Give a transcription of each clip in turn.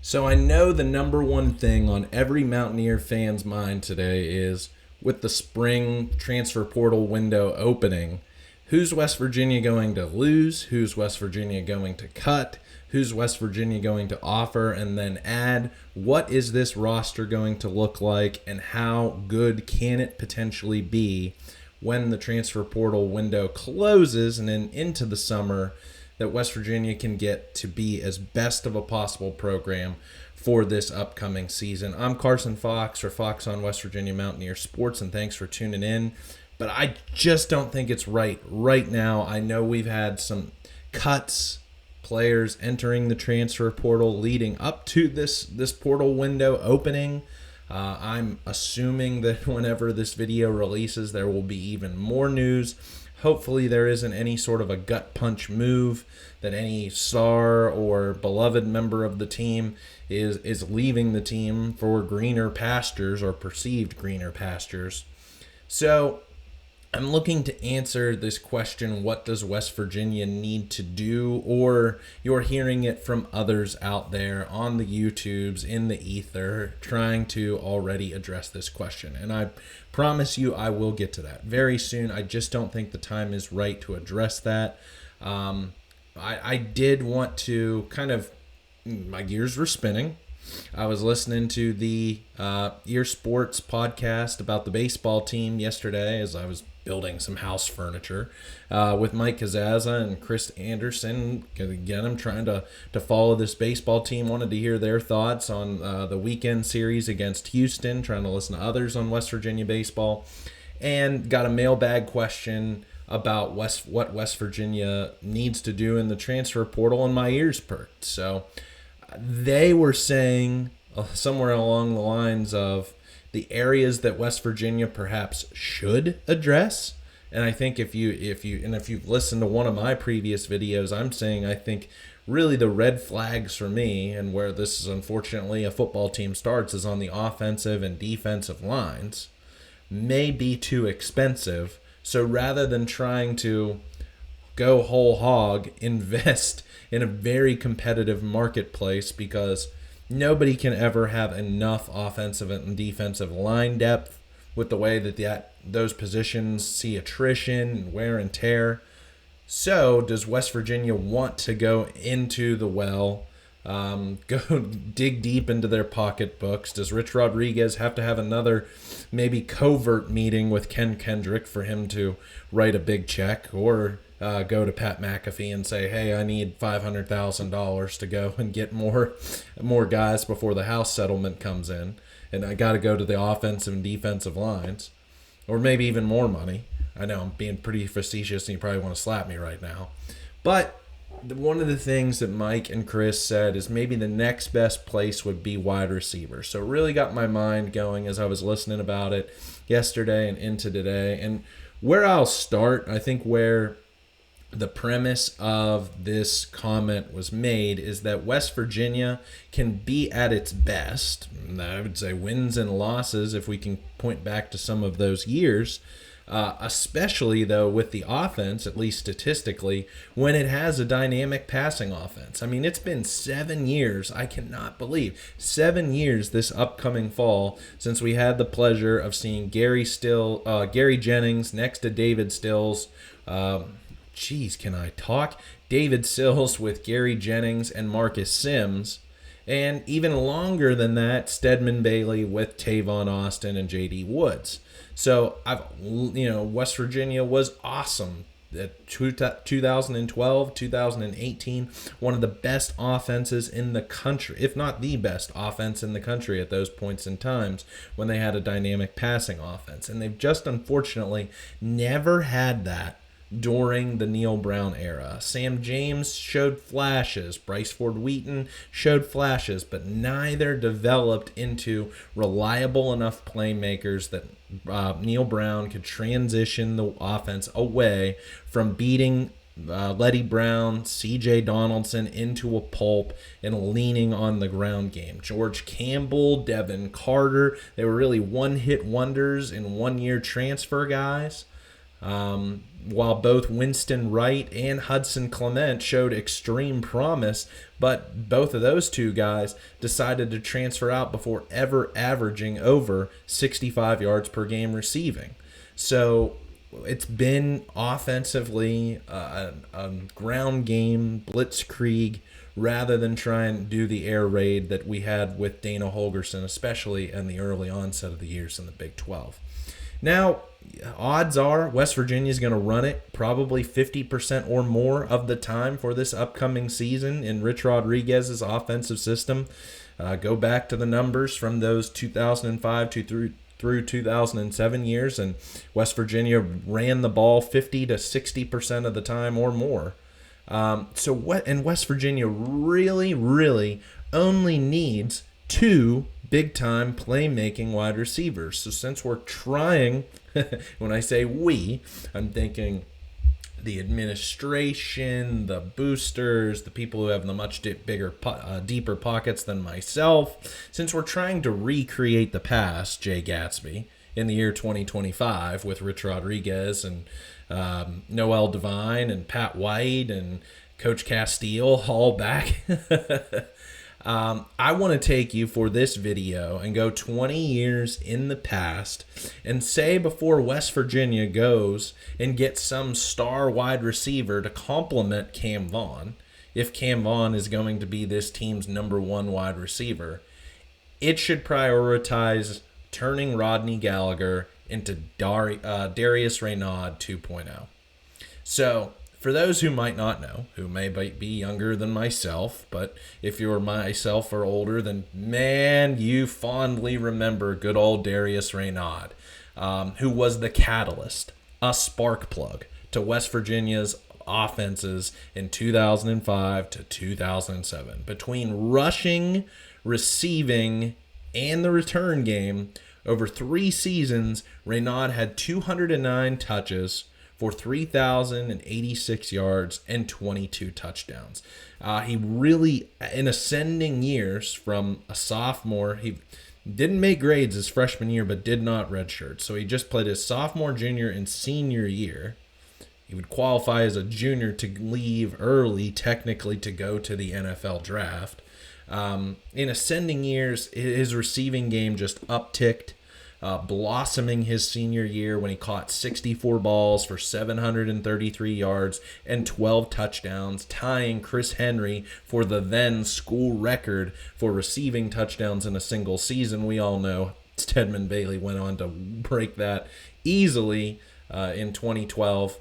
So I know the number one thing on every Mountaineer fan's mind today is with the spring transfer portal window opening, who's West Virginia going to lose? Who's West Virginia going to cut? Who's West Virginia going to offer and then add? What is this roster going to look like, and how good can it potentially be when the transfer portal window closes and then into the summer, that West Virginia can get to be as best of a possible program for this upcoming season? I'm Carson Fox for Fox on West Virginia Mountaineer Sports, and thanks for tuning in. But I just don't think it's right now. I know we've had some cuts, players entering the transfer portal leading up to this portal window opening. I'm assuming that whenever this video releases, there will be even more news. Hopefully there isn't any sort of a gut punch move that any star or beloved member of the team is leaving the team for greener pastures or perceived greener pastures. So I'm looking to answer this question, what does West Virginia need to do? Or you're hearing it from others out there on the YouTubes, in the ether, trying to already address this question. And I promise you I will get to that very soon. I just don't think the time is right to address that. I did want to my gears were spinning. I was listening to the Ear Sports podcast about the baseball team yesterday as I was building some house furniture with Mike Kazaza and Chris Anderson. Again, I'm trying to follow this baseball team. Wanted to hear their thoughts on the weekend series against Houston, trying to listen to others on West Virginia baseball, and got a mailbag question about what West Virginia needs to do in the transfer portal, and my ears perked. So they were saying somewhere along the lines of the areas that West Virginia perhaps should address. And I think if you've listened to one of my previous videos, I'm saying I think really the red flags for me, and where this is unfortunately a football team starts, is on the offensive and defensive lines, may be too expensive. So rather than trying to go whole hog, invest in a very competitive marketplace, because nobody can ever have enough offensive and defensive line depth with the way that those positions see attrition and wear and tear. So does West Virginia want to go into the well, go dig deep into their pocketbooks? Does Rich Rodriguez have to have another maybe covert meeting with Ken Kendrick for him to write a big check, or go to Pat McAfee and say, hey, I need $500,000 to go and get more guys before the house settlement comes in, and I got to go to the offensive and defensive lines, or maybe even more money. I know I'm being pretty facetious and you probably want to slap me right now. But one of the things that Mike and Chris said is maybe the next best place would be wide receiver. So it really got my mind going as I was listening about it yesterday and into today. And where I'll start, I think where the premise of this comment was made, is that West Virginia can be at its best, I would say wins and losses if we can point back to some of those years, especially though with the offense, at least statistically, when it has a dynamic passing offense. I mean, it's been 7 years, I cannot believe, 7 years this upcoming fall since we had the pleasure of seeing Gary Jennings next to David Stills. Can I talk? David Sills with Gary Jennings and Marcus Sims. And even longer than that, Stedman Bailey with Tavon Austin and J.D. Woods. So West Virginia was awesome. 2012, 2018, one of the best offenses in the country, if not the best offense in the country at those points in times when they had a dynamic passing offense. And they've just unfortunately never had that during the Neil Brown era. Sam James showed flashes. Bryce Ford Wheaton showed flashes, but neither developed into reliable enough playmakers that Neil Brown could transition the offense away from beating Letty Brown, C.J. Donaldson into a pulp and leaning on the ground game. George Campbell, Devin Carter, they were really one-hit wonders and one-year transfer guys. While both Winston Wright and Hudson Clement showed extreme promise, but both of those two guys decided to transfer out before ever averaging over 65 yards per game receiving. So it's been offensively a ground game, blitzkrieg, rather than try and do the air raid that we had with Dana Holgorsen, especially in the early onset of the years in the Big 12. Now, odds are West Virginia is going to run it probably 50% or more of the time for this upcoming season in Rich Rodriguez's offensive system. Go back to the numbers from those 2005 through 2007 years, and West Virginia ran the ball 50 to 60% of the time or more. And West Virginia really only needs two big-time playmaking wide receivers. So since we're trying, when I say we, I'm thinking the administration, the boosters, the people who have the much bigger, deeper pockets than myself. Since we're trying to recreate the past, Jay Gatsby, in the year 2025 with Rich Rodriguez and Noel Devine and Pat White and Coach Castile all back. I want to take you for this video and go 20 years in the past and say before West Virginia goes and gets some star wide receiver to complement Cam Vaughn, if Cam Vaughn is going to be this team's number one wide receiver, it should prioritize turning Rodney Gallagher into Darius Reynaud 2.0. So, for those who might not know, who may be younger than myself, but if you're myself or older, then man, you fondly remember good old Darius Reynaud, who was the catalyst, a spark plug to West Virginia's offenses in 2005 to 2007. Between rushing, receiving, and the return game, over 3 seasons, Reynaud had 209 touches for 3,086 yards and 22 touchdowns. He really, in ascending years from a sophomore, he didn't make grades his freshman year, but did not redshirt. So he just played his sophomore, junior, and senior year. He would qualify as a junior to leave early, technically, to go to the NFL draft. In ascending years, his receiving game just upticked, blossoming his senior year when he caught 64 balls for 733 yards and 12 touchdowns, tying Chris Henry for the then school record for receiving touchdowns in a single season. We all know Stedman Bailey went on to break that easily in 2012.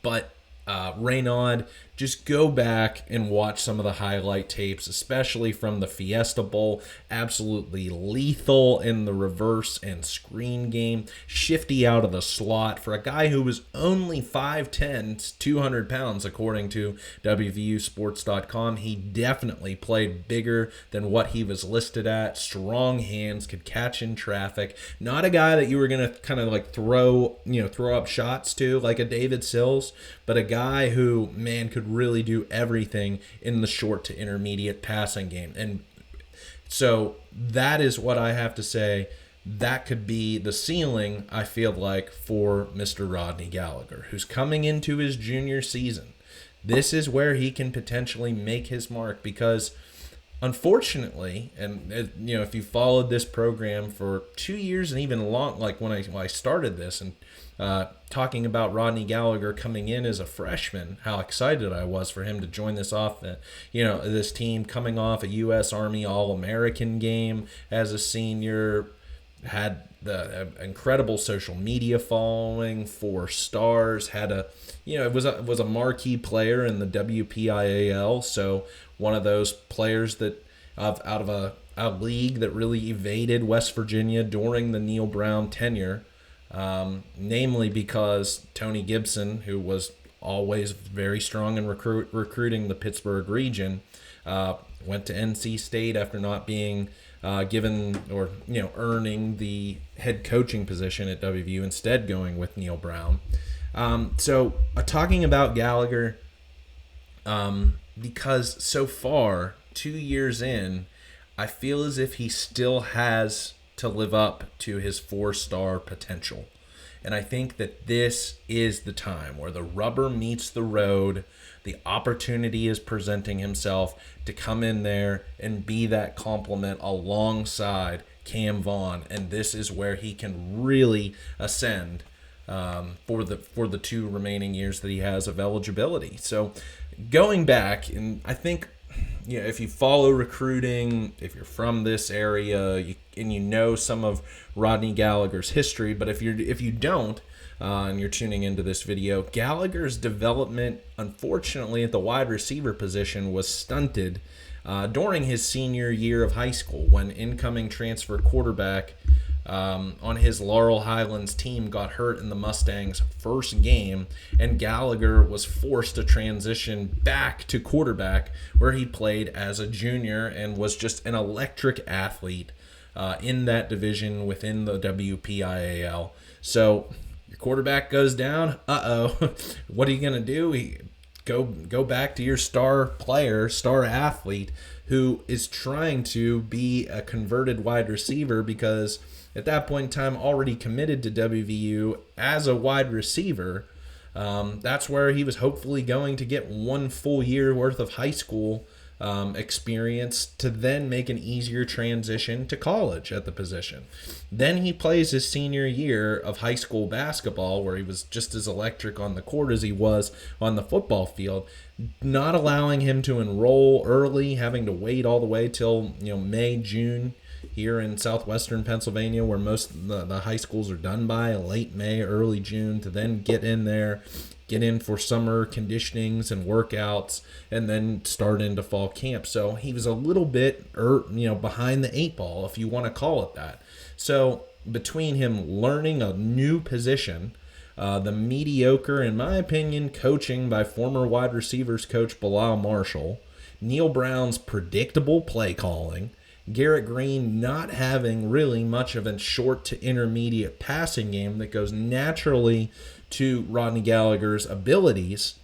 But Reynaud, just go back and watch some of the highlight tapes, especially from the Fiesta Bowl. Absolutely lethal in the reverse and screen game. Shifty out of the slot for a guy who was only 5'10", 200 pounds, according to WVUsports.com. He definitely played bigger than what he was listed at. Strong hands, could catch in traffic. Not a guy that you were going to kind of like throw up shots to like a David Sills, but a guy who, man, could really do everything in the short to intermediate passing game. And so that is what I have to say. That could be the ceiling, I feel like, for Mr. Rodney Gallagher, who's coming into his junior season. This is where he can potentially make his mark because, unfortunately, and if you followed this program for 2 years and even long, like when I started this and talking about Rodney Gallagher coming in as a freshman, how excited I was for him to join this this team, coming off a U.S. Army All-American game as a senior, had the incredible social media following, 4 stars, had was a marquee player in the WPIAL, so one of those players that out of a league that really evaded West Virginia during the Neil Brown tenure. Namely because Tony Gibson, who was always very strong in recruiting the Pittsburgh region, went to NC State after not being given or earning the head coaching position at WVU, instead going with Neil Brown. So talking about Gallagher, because so far, 2 years in, I feel as if he still has to live up to his 4-star potential. And I think that this is the time where the rubber meets the road. The opportunity is presenting himself to come in there and be that complement alongside Cam Vaughn. And this is where he can really ascend for the 2 remaining years that he has of eligibility. So going back, and I think, if you follow recruiting, if you're from this area, and you know some of Rodney Gallagher's history, but if you don't, and you're tuning into this video, Gallagher's development, unfortunately, at the wide receiver position was stunted during his senior year of high school, when incoming transfer quarterback on his Laurel Highlands team got hurt in the Mustangs' first game, and Gallagher was forced to transition back to quarterback, where he played as a junior and was just an electric athlete in that division within the WPIAL. So your quarterback goes down. What are you going to do? Go back to your star player, star athlete, who is trying to be a converted wide receiver, because at that point in time already committed to WVU as a wide receiver. That's where he was hopefully going to get 1 full year worth of high school experience to then make an easier transition to college at the position. Then he plays his senior year of high school basketball, where he was just as electric on the court as he was on the football field, not allowing him to enroll early, having to wait all the way till May, June here in southwestern Pennsylvania, where most of the high schools are done by late May, early June, to then get in for summer conditionings and workouts, and then start into fall camp. So he was a little bit behind the 8 ball, if you want to call it that. So between him learning a new position, the mediocre, in my opinion, coaching by former wide receivers coach Bilal Marshall, Neil Brown's predictable play calling, Garrett Green not having really much of a short to intermediate passing game that goes naturally to Rodney Gallagher's abilities,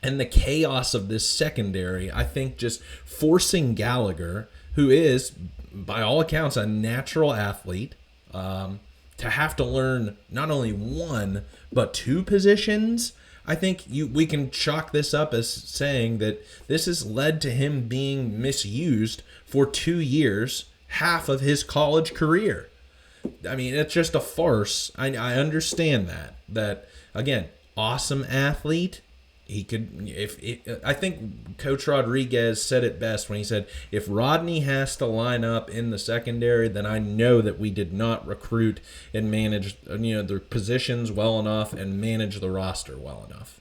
and the chaos of this secondary, I think just forcing Gallagher, who is, by all accounts, a natural athlete, to have to learn not only 1, but 2 positions. I think we can chalk this up as saying that this has led to him being misused for 2 years, half of his college career. I mean, it's just a farce. I understand that again, awesome athlete. He could, I think Coach Rodriguez said it best when he said, if Rodney has to line up in the secondary, then I know that we did not recruit and manage the positions well enough and manage the roster well enough.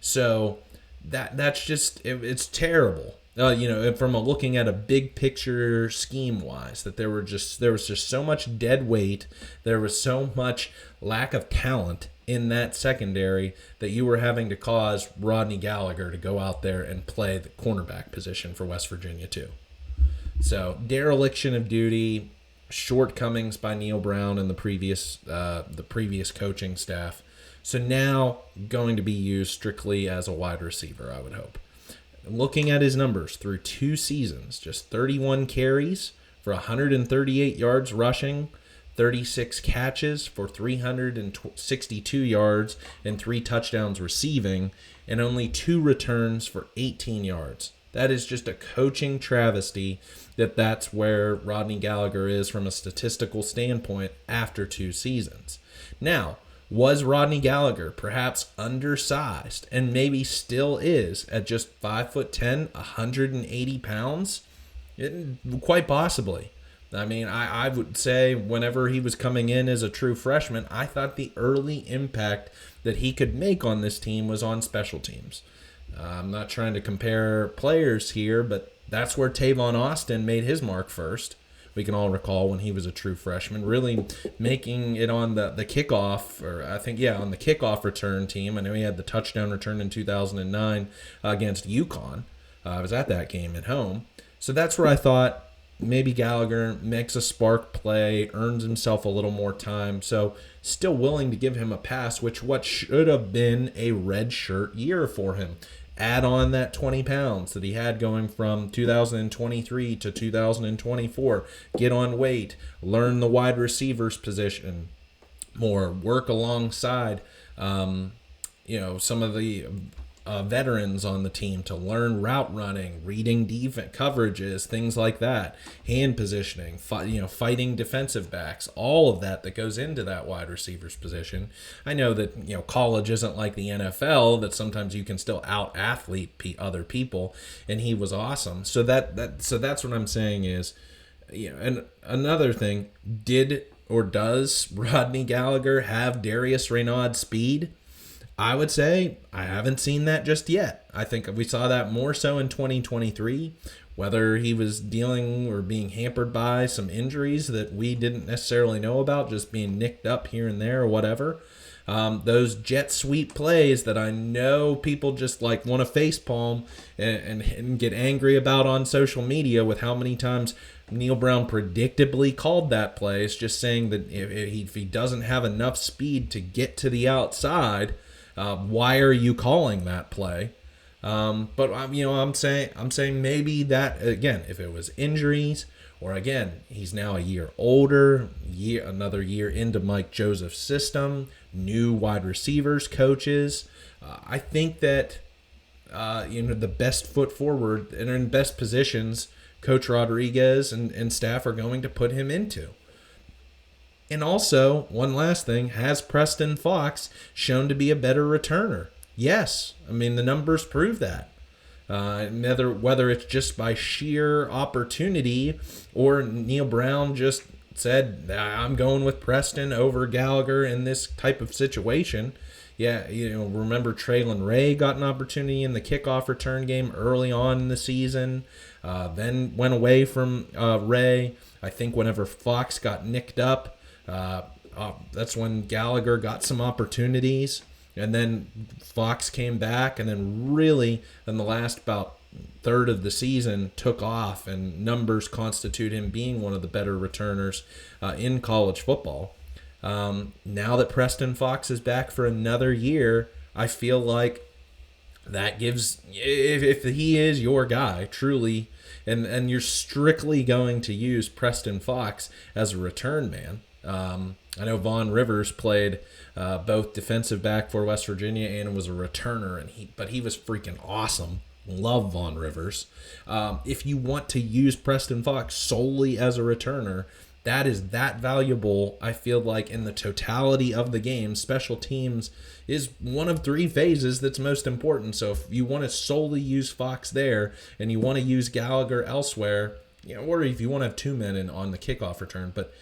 So that's just, it's terrible. From looking at a big picture scheme wise, that there was just so much dead weight, there was so much lack of talent in that secondary that you were having to cause Rodney Gallagher to go out there and play the cornerback position for West Virginia too. So dereliction of duty, shortcomings by Neil Brown and the previous coaching staff. So now going to be used strictly as a wide receiver, I would hope. Looking at his numbers through 2 seasons, just 31 carries for 138 yards rushing, 36 catches for 362 yards and 3 touchdowns receiving, and only 2 returns for 18 yards. That is just a coaching travesty that's where Rodney Gallagher is from a statistical standpoint after 2 seasons. Now, was Rodney Gallagher perhaps undersized, and maybe still is at just 5'10", 180 pounds? Quite possibly. I mean, I would say whenever he was coming in as a true freshman, I thought the early impact that he could make on this team was on special teams. I'm not trying to compare players here, but that's where Tavon Austin made his mark first. We can all recall when he was a true freshman, really making it on the kickoff, or I think, on the kickoff return team. I know he had the touchdown return in 2009 against UConn. I was at that game at home. So that's where I thought maybe Gallagher makes a spark play, earns himself a little more time. So still willing to give him a pass, what should have been a red shirt year for him. Add on that 20 pounds that he had going from 2023 to 2024. Get on weight. Learn the wide receivers position. more work alongside, some of the veterans on the team to learn route running, reading defense coverages, things like that, hand positioning, fighting defensive backs, all of that goes into that wide receivers position. I know that college isn't like the NFL, that sometimes you can still out athlete other people, and he was awesome. So that's what I'm saying is, and another thing, did or does Rodney Gallagher have Darius Reynaud speed? I would say I haven't seen that just yet. I think we saw that more so in 2023, whether he was dealing or being hampered by some injuries that we didn't necessarily know about, just being nicked up here and there or whatever. Those jet sweep plays that I know people just like want to facepalm and get angry about on social media with how many times Neil Brown predictably called that play. It's just saying that if he doesn't have enough speed to get to the outside, why are you calling that play? But I'm saying maybe that again, if it was injuries, or again, he's now a year older, another year into Mike Joseph's system, new wide receivers, coaches. I think that the best foot forward and in best positions, Coach Rodriguez and staff are going to put him into. And also, one last thing, has Preston Fox shown to be a better returner? Yes. I mean, the numbers prove that. Whether it's just by sheer opportunity or Neil Brown just said, I'm going with Preston over Gallagher in this type of situation. Yeah, remember Traylon Ray got an opportunity in the kickoff return game early on in the season, then went away from Ray. I think whenever Fox got nicked up, that's when Gallagher got some opportunities, and then Fox came back, and then really in the last about third of the season took off, and numbers constitute him being one of the better returners in college football. Now that Preston Fox is back for another year, I feel like that gives, if he is your guy truly, and you're strictly going to use Preston Fox as a return man. I know Vaughn Rivers played both defensive back for West Virginia and was a returner, but he was freaking awesome. Love Vaughn Rivers. If you want to use Preston Fox solely as a returner, that is that valuable. I feel like in the totality of the game, special teams is one of three phases that's most important. So if you want to solely use Fox there and you want to use Gallagher elsewhere, or if you want to have two men on the kickoff return, but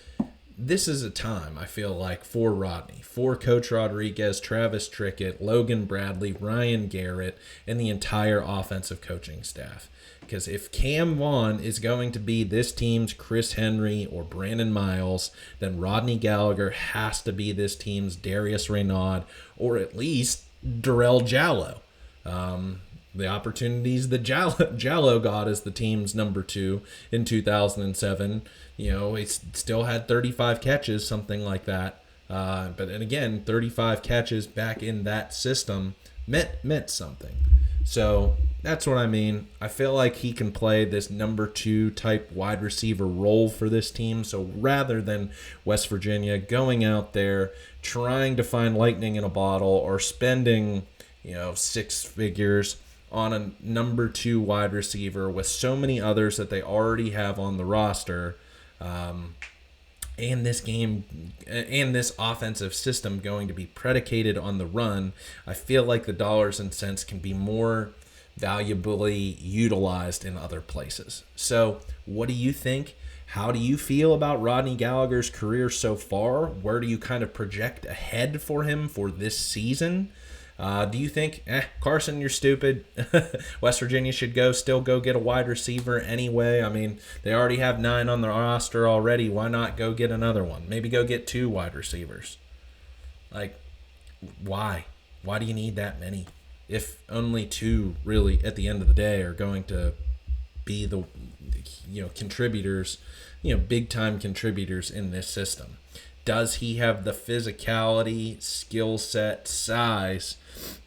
this is a time, I feel like, for Rodney, for Coach Rodriguez, Travis Trickett, Logan Bradley, Ryan Garrett, and the entire offensive coaching staff. Because if Cam Vaughn is going to be this team's Chris Henry or Brandon Miles, then Rodney Gallagher has to be this team's Darius Reynaud, or at least Darrell Jallow. The opportunities that Jallow got as the team's number 2 in 2007, he still had 35 catches, something like that. And again, 35 catches back in that system meant something. So that's what I mean. I feel like he can play this number 2 type wide receiver role for this team. So rather than West Virginia going out there trying to find lightning in a bottle or spending, 6 figures on a number 2 wide receiver with so many others that they already have on the roster, and this game and this offensive system going to be predicated on the run, I feel like the dollars and cents can be more valuably utilized in other places. So what do you think? How do you feel about Rodney Gallagher's career so far? Where do you kind of project ahead for him for this season? Do you think, Carson, you're stupid. West Virginia should still go get a wide receiver anyway? I mean, they already have 9 on the roster already. Why not go get another one? Maybe go get 2 wide receivers. Like, why? Why do you need that many? If only 2 really at the end of the day are going to be the contributors, big time contributors in this system. Does he have the physicality, skill set, size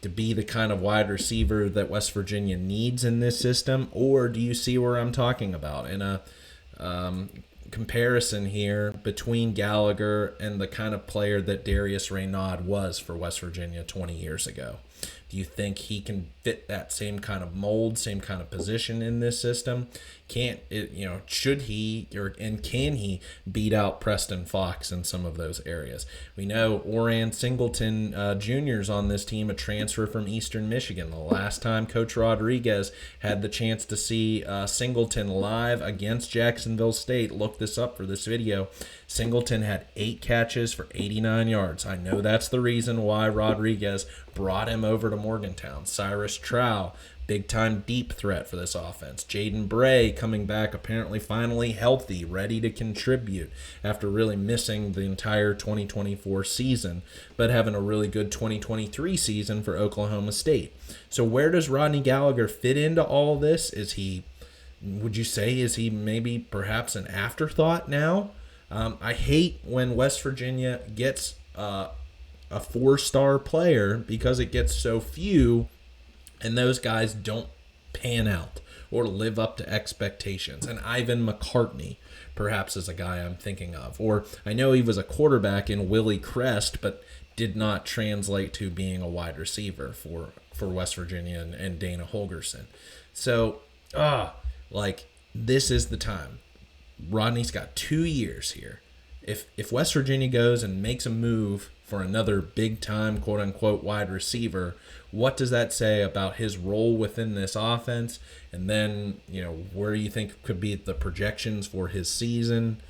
to be the kind of wide receiver that West Virginia needs in this system? Or do you see where I'm talking about? In a comparison here between Gallagher and the kind of player that Darius Reynaud was for West Virginia 20 years ago. Do you think he can fit that same kind of mold, same kind of position in this system? Should he and can he beat out Preston Fox in some of those areas? We know Oran Singleton Jr. is on this team, a transfer from Eastern Michigan. The last time Coach Rodriguez had the chance to see Singleton live against Jacksonville State, look this up for this video, Singleton had 8 catches for 89 yards. I know that's the reason why Rodriguez brought him over to Morgantown. Cyrus Trow, big-time deep threat for this offense. Jaden Bray coming back, apparently finally healthy, ready to contribute after really missing the entire 2024 season, but having a really good 2023 season for Oklahoma State. So where does Rodney Gallagher fit into all this? Would you say, is he maybe perhaps an afterthought now? I hate when West Virginia gets a 4-star player because it gets so few and those guys don't pan out or live up to expectations. And Ivan McCartney perhaps is a guy I'm thinking of. Or I know he was a quarterback in Willie Crest, but did not translate to being a wide receiver for West Virginia and Dana Holgerson. So, this is the time. Rodney's got 2 years here. If West Virginia goes and makes a move for another big-time, quote-unquote, wide receiver, what does that say about his role within this offense? And then, where do you think could be the projections for his season?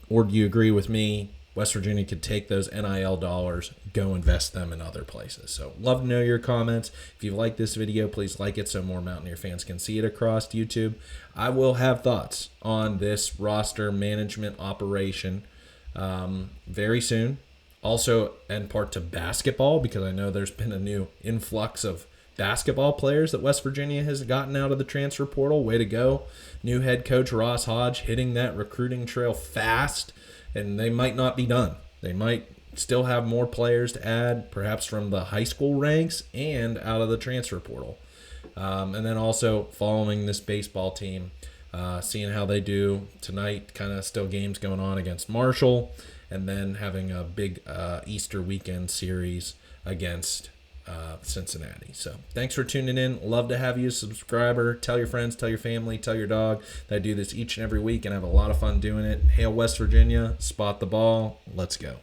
Or do you agree with me? West Virginia could take those NIL dollars, go invest them in other places. So love to know your comments. If you like this video, please like it so more Mountaineer fans can see it across YouTube. I will have thoughts on this roster management operation very soon. Also, in part to basketball, because I know there's been a new influx of basketball players that West Virginia has gotten out of the transfer portal. Way to go. New head coach Ross Hodge hitting that recruiting trail fast. And they might not be done. They might still have more players to add, perhaps from the high school ranks and out of the transfer portal. And then also following this baseball team, seeing how they do tonight, kind of still games going on against Marshall, and then having a big Easter weekend series against Cincinnati. So thanks for tuning in. Love to have you a subscriber. Tell your friends, tell your family, tell your dog that I do this each and every week and have a lot of fun doing it. Hail West Virginia, spot the ball. Let's go.